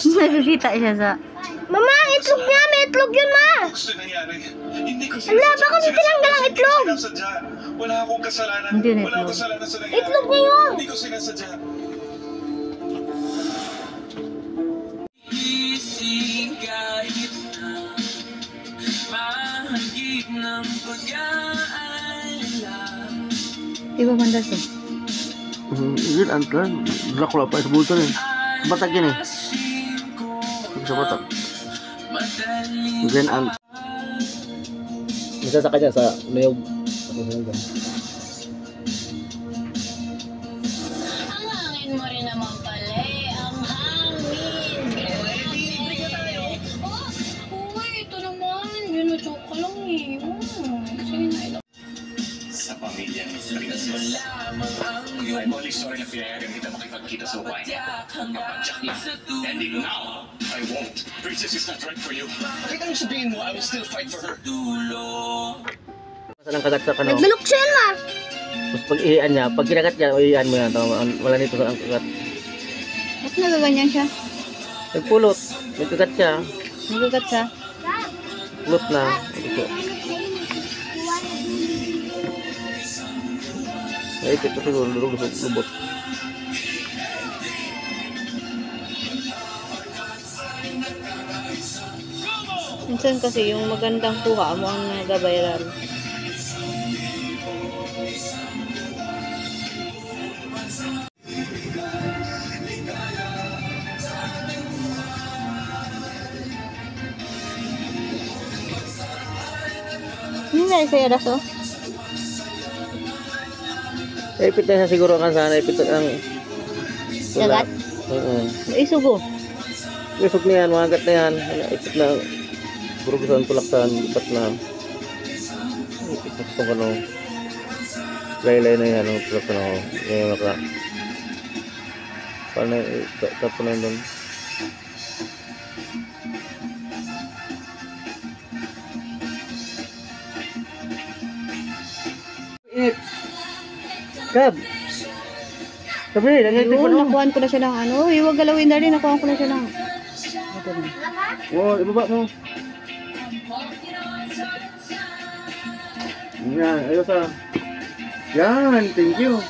Nakikita siya sa... Mama, itlog niya! May itlog yun, ma! Ala, baka may tinanggal ang itlog! Wala akong kasalanan. Hindi na Wala akong itlog. kasalanan sa nangyari. Itlog niya yun! Hindi ko sinasadya. Iba banda to. Yun, antlan. Dracula pa sa bulto rin. Batak yun eh. Sa batak. Green ant. Isa sa kanya sa mayog. Ang hangin mo rin naman pala eh. Ang hangin. Libre ka tayo. Oh, uy, ito naman. Yun, na-choke ka lang eh. Sige na, Sa pamilya ni Princess. I'm only sorry na pinayagan kita makipagkita sa babae. Mapadyak na. Ending now. I won't. Princess is not right for you. Kahit anong sabihin mo, I will still fight for her. Saan ang kagat sa kano? Nagbalok siya yan, ma! Tapos pag ihian niya, pag kinagat niya, ihian mo yan. Wala nito sa ang kagat. Ba't nagaganyan siya? Nagpulot. May kagat siya. Nagagat siya? Pulot na. Ito. Naipit na siguro. Lubot. Minsan kasi yung magandang kuha mo ang nagabayran. Hindi na sa'yo daso? Naipit na siya siguro kan sana. Naipit ang... Kagat? Oo. Isugo. Isog na yan. Mga agat na yan. Naipit na... Burugusan, tulaksan, ipat na. Ipit na itong ano. Laylay na yan. Tulaksan ako. Ngayon naka. Paano tapo na yun doon. Kab! Sabi, nangyay Yun, nakuhaan ko na siya ng ano. Huwag galawin na rin. Nakuhaan ko na siya ng... Ito na. Oo, ibaba mo. Yan, ayos ah. Yan, thank you.